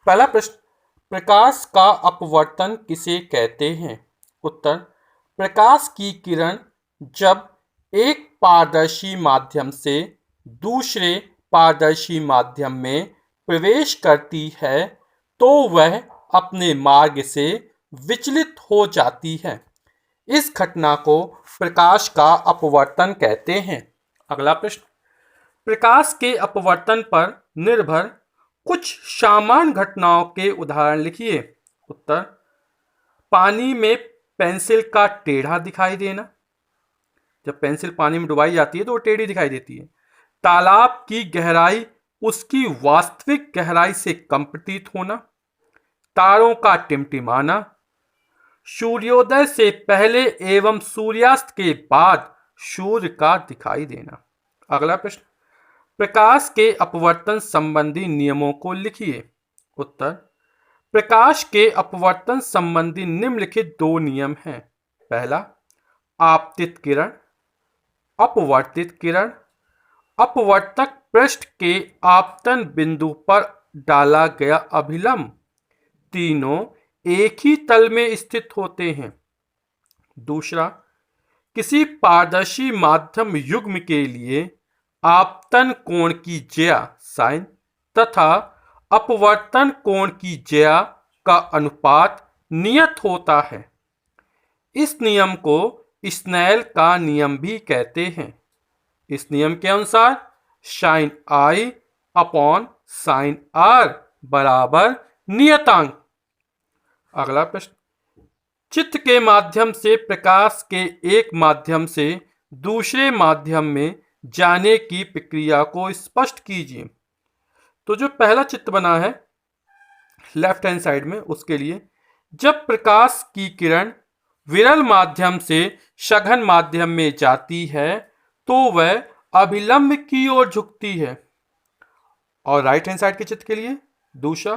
पहला प्रश्न, प्रकाश का अपवर्तन किसे कहते हैं? उत्तर, प्रकाश की किरण जब एक पारदर्शी माध्यम से दूसरे पारदर्शी माध्यम में प्रवेश करती है तो वह अपने मार्ग से विचलित हो जाती है। इस घटना को प्रकाश का अपवर्तन कहते हैं। अगला प्रश्न, प्रकाश के अपवर्तन पर निर्भर कुछ सामान्य घटनाओं के उदाहरण लिखिए। उत्तर, पानी में पेंसिल का टेढ़ा दिखाई देना, जब पेंसिल पानी में डुबाई जाती है तो वो टेढ़ी दिखाई देती है। तालाब की गहराई उसकी वास्तविक गहराई से कम प्रतीत होना, तारों का टिमटिमाना, सूर्योदय से पहले एवं सूर्यास्त के बाद सूर्य का दिखाई देना। अगला प्रश्न, प्रकाश के अपवर्तन संबंधी नियमों को लिखिए। उत्तर, प्रकाश के अपवर्तन संबंधी निम्नलिखित दो नियम हैं। पहला, आपतित किरण, अपवर्तित किरण। अपवर्तक पृष्ठ के आपतन बिंदु पर डाला गया अभिलंब तीनों एक ही तल में स्थित होते हैं। दूसरा, किसी पारदर्शी माध्यम युग्म के लिए आपतन कोण की ज्या साइन तथा अपवर्तन कोण की ज्या का अनुपात नियत होता है। इस नियम को स्नेल का नियम भी कहते हैं। इस नियम के अनुसार sine I upon sine R बराबर नियतांक। अगला प्रश्न, चित्र के माध्यम से प्रकाश के एक माध्यम से दूसरे माध्यम में जाने की प्रक्रिया को स्पष्ट कीजिए। तो जो पहला चित्र बना है लेफ्ट हैंड साइड में, उसके लिए जब प्रकाश की किरण विरल माध्यम से सघन माध्यम में जाती है तो वह अभिलंब की ओर झुकती है। और राइट हैंड साइड के चित्र के लिए दूसरा,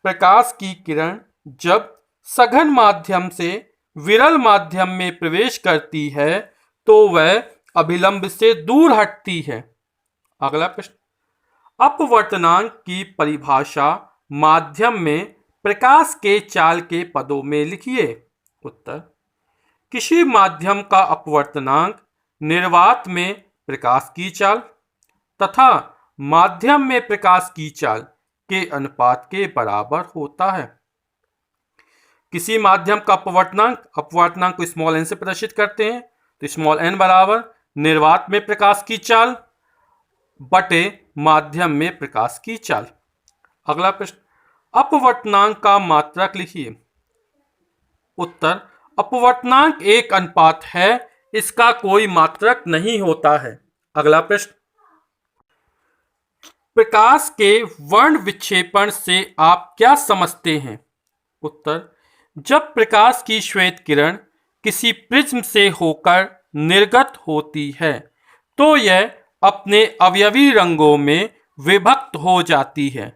प्रकाश की किरण जब सघन माध्यम से विरल माध्यम में प्रवेश करती है तो वह अभिलंब से दूर हटती है। अगला प्रश्न, अपवर्तनांक की परिभाषा माध्यम में प्रकाश के चाल के पदों में लिखिए। उत्तर, किसी माध्यम का अपवर्तनांक निर्वात में प्रकाश की चाल तथा माध्यम में प्रकाश की चाल के अनुपात के बराबर होता है। किसी माध्यम का अपवर्तनांक को स्मॉल एन से प्रदर्शित करते हैं, तो स्मॉल एन बराबर निर्वात में प्रकाश की चाल बटे माध्यम में प्रकाश की चाल। अगला प्रश्न, अपवर्तनांक का मात्रक लिखिए। उत्तर, अपवर्तनांक एक अनुपात है, इसका कोई मात्रक नहीं होता है। अगला प्रश्न, प्रकाश के वर्ण विक्षेपण से आप क्या समझते हैं? उत्तर, जब प्रकाश की श्वेत किरण किसी प्रिज्म से होकर निर्गत होती है तो यह अपने अवयवी रंगों में विभक्त हो जाती है।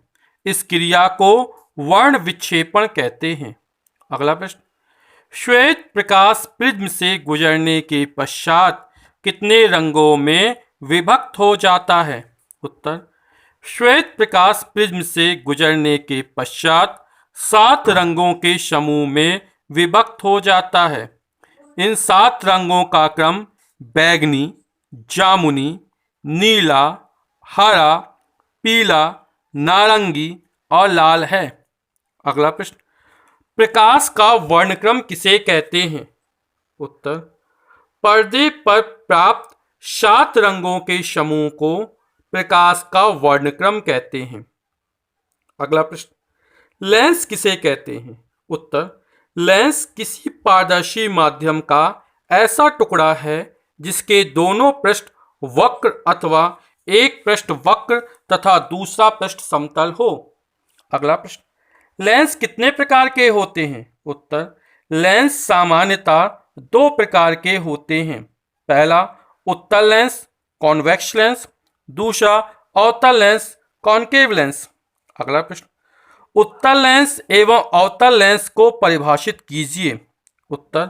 इस क्रिया को वर्ण विक्षेपण कहते हैं। अगला प्रश्न, श्वेत प्रकाश प्रिज्म से गुजरने के पश्चात कितने रंगों में विभक्त हो जाता है? उत्तर, श्वेत प्रकाश प्रिज्म से गुजरने के पश्चात 7 रंगों के समूह में विभक्त हो जाता है। इन 7 रंगों का क्रम बैगनी, जामुनी, नीला, हरा, पीला, नारंगी और लाल है। अगला प्रश्न, प्रकाश का वर्णक्रम किसे कहते हैं? उत्तर, पर्दे पर प्राप्त 7 रंगों के समूह को प्रकाश का वर्णक्रम कहते हैं। अगला प्रश्न, लेंस किसे कहते हैं? उत्तर, लेंस किसी पारदर्शी माध्यम का ऐसा टुकड़ा है जिसके दोनों पृष्ठ वक्र अथवा एक पृष्ठ वक्र तथा दूसरा पृष्ठ समतल हो। अगला प्रश्न, लेंस कितने प्रकार के होते हैं? उत्तर, लेंस सामान्यतः 2 प्रकार के होते हैं। पहला उत्तल लेंस कॉन्वेक्स लेंस, दूसरा अवतल लेंस कॉनकेव लेंस। अगला प्रश्न, उत्तल लेंस एवं अवतल लेंस को परिभाषित कीजिए। उत्तर,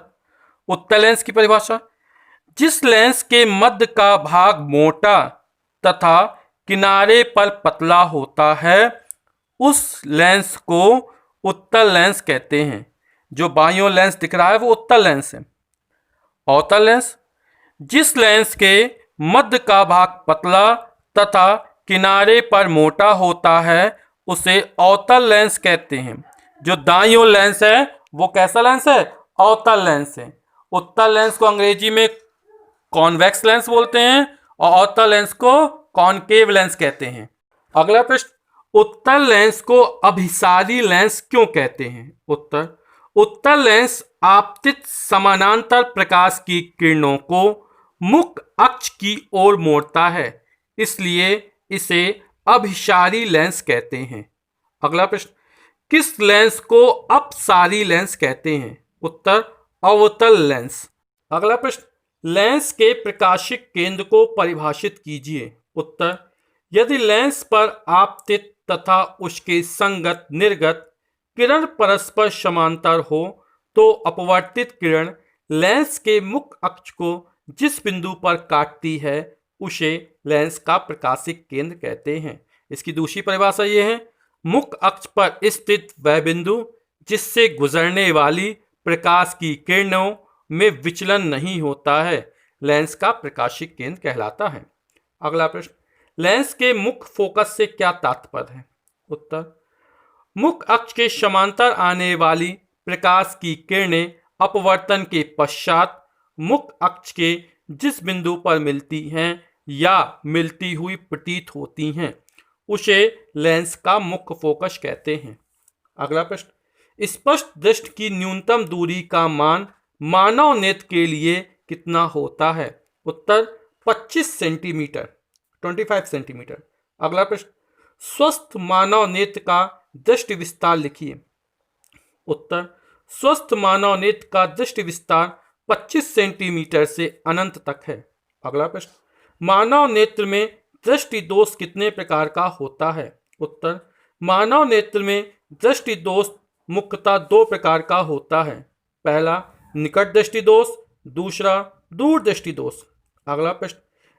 उत्तल लेंस की परिभाषा, जिस लेंस के मध्य का भाग मोटा तथा किनारे पर पतला होता है उस लेंस को उत्तल लेंस कहते हैं। जो बाइयों लेंस दिख रहा है वो उत्तल लेंस है। अवतल लेंस, जिस लेंस के मध्य का भाग पतला तथा किनारे पर मोटा होता है उसे अवतल लेंस कहते हैं। जो दाईं ओर लेंस है वो कैसा लेंस है? अवतल लेंस है। उत्तल लेंस को अंग्रेजी में कॉन्वेक्स लेंस बोलते हैं और अवतल लेंस को कॉनकेव लेंस कहते हैं। अगला प्रश्न, उत्तल लेंस को अभिसारी लेंस क्यों कहते हैं? उत्तर, उत्तल लेंस आपतित समानांतर प्रकाश की किरणों को मुख्य अक्ष की ओर मोड़ता है, इसलिए इसे अभिसारी लेंस कहते हैं। अगला प्रश्न, किस लेंस को अपसारी लेंस कहते हैं? उत्तर, अवतल लेंस। अगला प्रश्न, लेंस के प्रकाशिक केंद्र को परिभाषित कीजिए। उत्तर, यदि लेंस पर आपतित तथा उसके संगत निर्गत किरण परस्पर समांतर हो तो अपवर्तित किरण लेंस के मुख्य अक्ष को जिस बिंदु पर काटती है उसे लेंस का प्रकाशिक केंद्र कहते हैं। इसकी दूसरी परिभाषा यह है, मुख्य अक्ष पर स्थित वह बिंदु जिससे गुजरने वाली प्रकाश की किरणों में विचलन नहीं होता है लेंस का प्रकाशिक केंद्र कहलाता है। अगला प्रश्न, लेंस के मुख्य फोकस से क्या तात्पर्य है? उत्तर, मुख्य अक्ष के समांतर आने वाली प्रकाश की किरणें अपवर्तन के पश्चात मुख्य अक्ष के जिस बिंदु पर मिलती हैं या मिलती हुई प्रतीत होती हैं उसे लेंस का मुख्य फोकस कहते हैं। अगला प्रश्न, स्पष्ट दृष्टि की न्यूनतम दूरी का मान मानव नेत्र के लिए कितना होता है? उत्तर, 25 सेंटीमीटर, 25 सेंटीमीटर। अगला प्रश्न, स्वस्थ मानव नेत्र का दृष्टि विस्तार लिखिए। उत्तर, स्वस्थ मानव नेत्र का दृष्टि विस्तार 25 सेंटीमीटर से अनंत तक है। अगला प्रश्न, मानव नेत्र में दृष्टि दोष कितने प्रकार का होता है? उत्तर, मानव नेत्र में दृष्टि दोष मुख्यतः 2 प्रकार का होता है। पहला निकट दृष्टि दोष, दूसरा दूर दृष्टि दोष। अगला प्रश्न,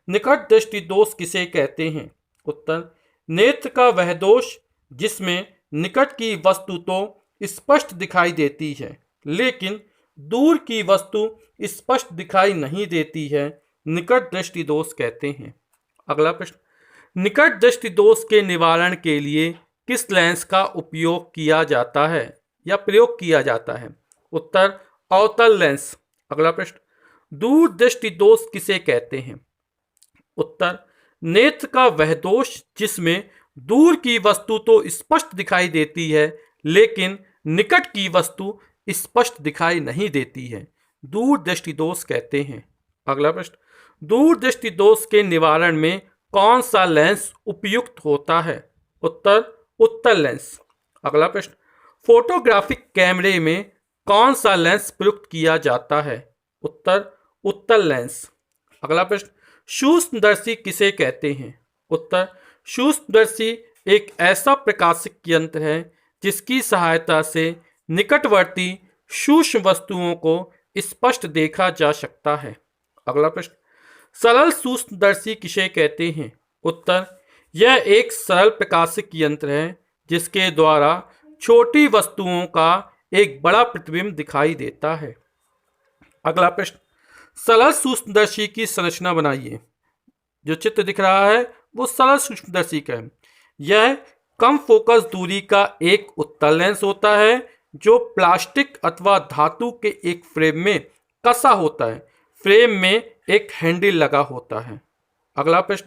निकट दृष्टि दोष किसे कहते हैं? उत्तर, नेत्र का वह दोष जिसमें निकट की वस्तु तो स्पष्ट दिखाई देती है लेकिन दूर की वस्तु स्पष्ट दिखाई नहीं देती है, निकट दृष्टि दोष कहते हैं। अगला प्रश्न, निकट दृष्टि दोष के निवारण के लिए किस लेंस का उपयोग किया जाता है या प्रयोग किया जाता है? उत्तर, अवतल लेंस। अगला प्रश्न, दूर दृष्टि दोष किसे कहते हैं? उत्तर, नेत्र का वह दोष जिसमें दूर की वस्तु तो स्पष्ट दिखाई देती है लेकिन निकट की वस्तु स्पष्ट दिखाई नहीं देती है, दूर दृष्टि दोष कहते हैं। अगला प्रश्न, दूर दृष्टि दोष के निवारण में कौन सा लेंस उपयुक्त होता है? उत्तर, उत्तल लेंस। अगला प्रश्न, फोटोग्राफिक कैमरे में कौन सा लेंस प्रयुक्त किया जाता है? उत्तर, उत्तल लेंस। अगला प्रश्न, सूक्ष्मदर्शी किसे कहते हैं? उत्तर, सूक्ष्मदर्शी एक ऐसा प्रकाशिक यंत्र है जिसकी सहायता से निकटवर्ती सूक्ष्म वस्तुओं को स्पष्ट देखा जा सकता है। अगला प्रश्न, सरल सूक्ष्मदर्शी किसे कहते हैं? उत्तर, यह एक सरल प्रकाशिक यंत्र है जिसके द्वारा छोटी वस्तुओं का एक बड़ा प्रतिबिंब दिखाई देता है। अगला प्रश्न, सरल सूक्ष्मदर्शी की संरचना बनाइए। जो चित्र दिख रहा है वो सरल सूक्ष्मदर्शी का है। यह कम फोकस दूरी का एक उत्तल लेंस होता है जो प्लास्टिक अथवा धातु के एक फ्रेम में कसा होता है। फ्रेम में एक हैंडल लगा होता है। अगला प्रश्न,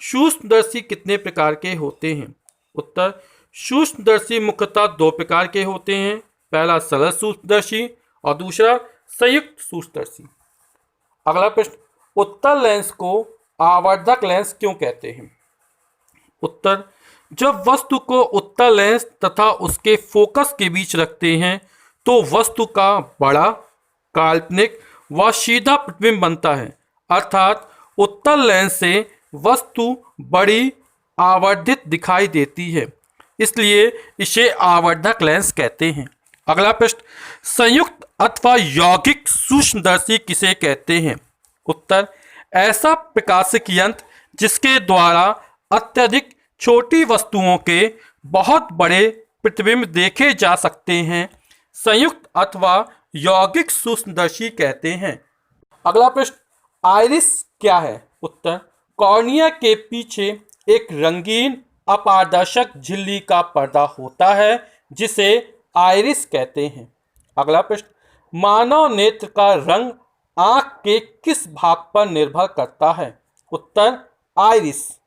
सूक्ष्मदर्शी कितने प्रकार के होते हैं? उत्तर, सूक्ष्मदर्शी मुख्यतः 2 प्रकार के होते हैं। पहला सरल सूक्ष्मदर्शी और दूसरा संयुक्त सूक्ष्मदर्शी। अगला प्रश्न, उत्तल लेंस को आवर्धक लेंस क्यों कहते हैं? उत्तर, जब वस्तु को उत्तल लेंस तथा उसके फोकस के बीच रखते हैं तो वस्तु का बड़ा, काल्पनिक व सीधा प्रतिबिंब बनता है, अर्थात उत्तल लेंस से वस्तु बड़ी आवर्धित दिखाई देती है, इसलिए इसे आवर्धक लेंस कहते हैं। अगला प्रश्न, संयुक्त अथवा यौगिक सूक्ष्मदर्शी किसे कहते हैं? उत्तर, ऐसा प्रकाशिक यंत्र जिसके द्वारा अत्यधिक छोटी वस्तुओं के बहुत बड़े प्रतिबिंब देखे जा सकते हैं। संयुक्त अथवा यौगिक सूक्ष्मदर्शी कहते हैं। अगला प्रश्न, आइरिस क्या है? उत्तर, कॉर्निया के पीछे एक रंगीन अपारदर्शक झिल्ली का पर्दा होता है जिसे आइरिस कहते हैं। अगला प्रश्न, मानव नेत्र का रंग आंख के किस भाग पर निर्भर करता है? उत्तर, आइरिस।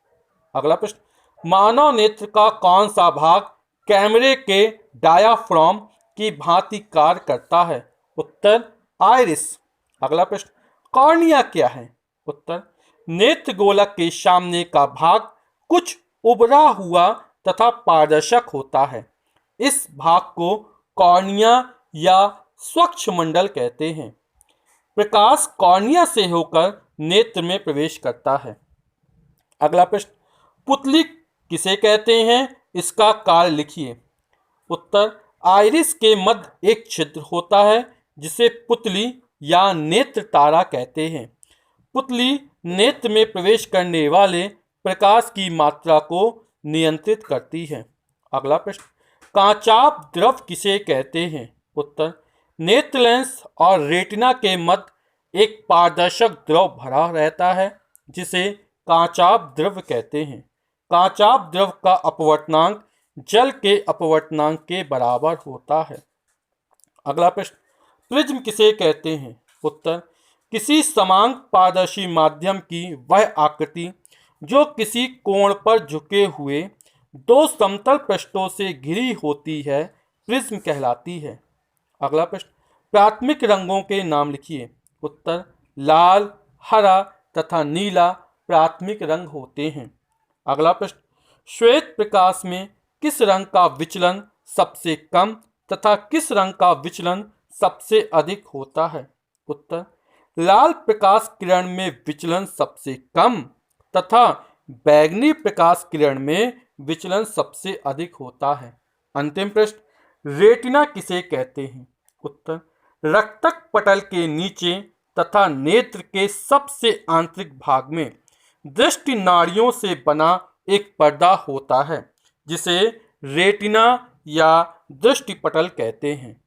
अगला प्रश्न, मानव नेत्र का कौन सा भाग कैमरे के डायाफ्राम की भांति कार्य करता है? उत्तर, आइरिस। अगला प्रश्न, कॉर्निया क्या है? उत्तर, नेत्र गोलक के सामने का भाग कुछ उभरा हुआ तथा पारदर्शक होता है। इस भाग को कॉर्निया या स्वच्छमंडल कहते हैं। प्रकाश कॉर्निया से होकर नेत्र में प्रवेश करता है। अगला प्रश्न, पुतली किसे कहते हैं? इसका कार्य लिखिए। उत्तर, आइरिस के मध्य एक छिद्र होता है जिसे पुतली या नेत्र तारा कहते हैं। पुतली नेत्र में प्रवेश करने वाले प्रकाश की मात्रा को नियंत्रित करती है। अगला प्रश्न, कांचाप द्रव किसे कहते हैं? उत्तर, नेत्र लेंस और रेटिना के मध्य एक पारदर्शक द्रव भरा रहता है जिसे कांचाप द्रव कहते हैं। कांचाप द्रव का अपवर्तनांक जल के अपवर्तनांक के बराबर होता है। अगला प्रश्न, प्रिज्म किसे कहते हैं? उत्तर, किसी समांग पारदर्शी माध्यम की वह आकृति जो किसी कोण पर झुके हुए दो समतल पृष्ठों से घिरी होती है प्रिज्म कहलाती है। अगला प्रश्न, प्राथमिक रंगों के नाम लिखिए। उत्तर, लाल, हरा तथा नीला प्राथमिक रंग होते हैं। अगला प्रश्न, श्वेत प्रकाश में किस रंग का विचलन सबसे कम तथा किस रंग का विचलन सबसे अधिक होता है? उत्तर, लाल प्रकाश किरण में विचलन सबसे कम तथा बैंगनी प्रकाश किरण में विचलन सबसे अधिक होता है। अंतिम प्रश्न, रेटिना किसे कहते हैं? उत्तर, रक्तक पटल के नीचे तथा नेत्र के सबसे आंतरिक भाग में दृष्टि नाड़ियों से बना एक पर्दा होता है जिसे रेटिना या दृष्टि पटल कहते हैं।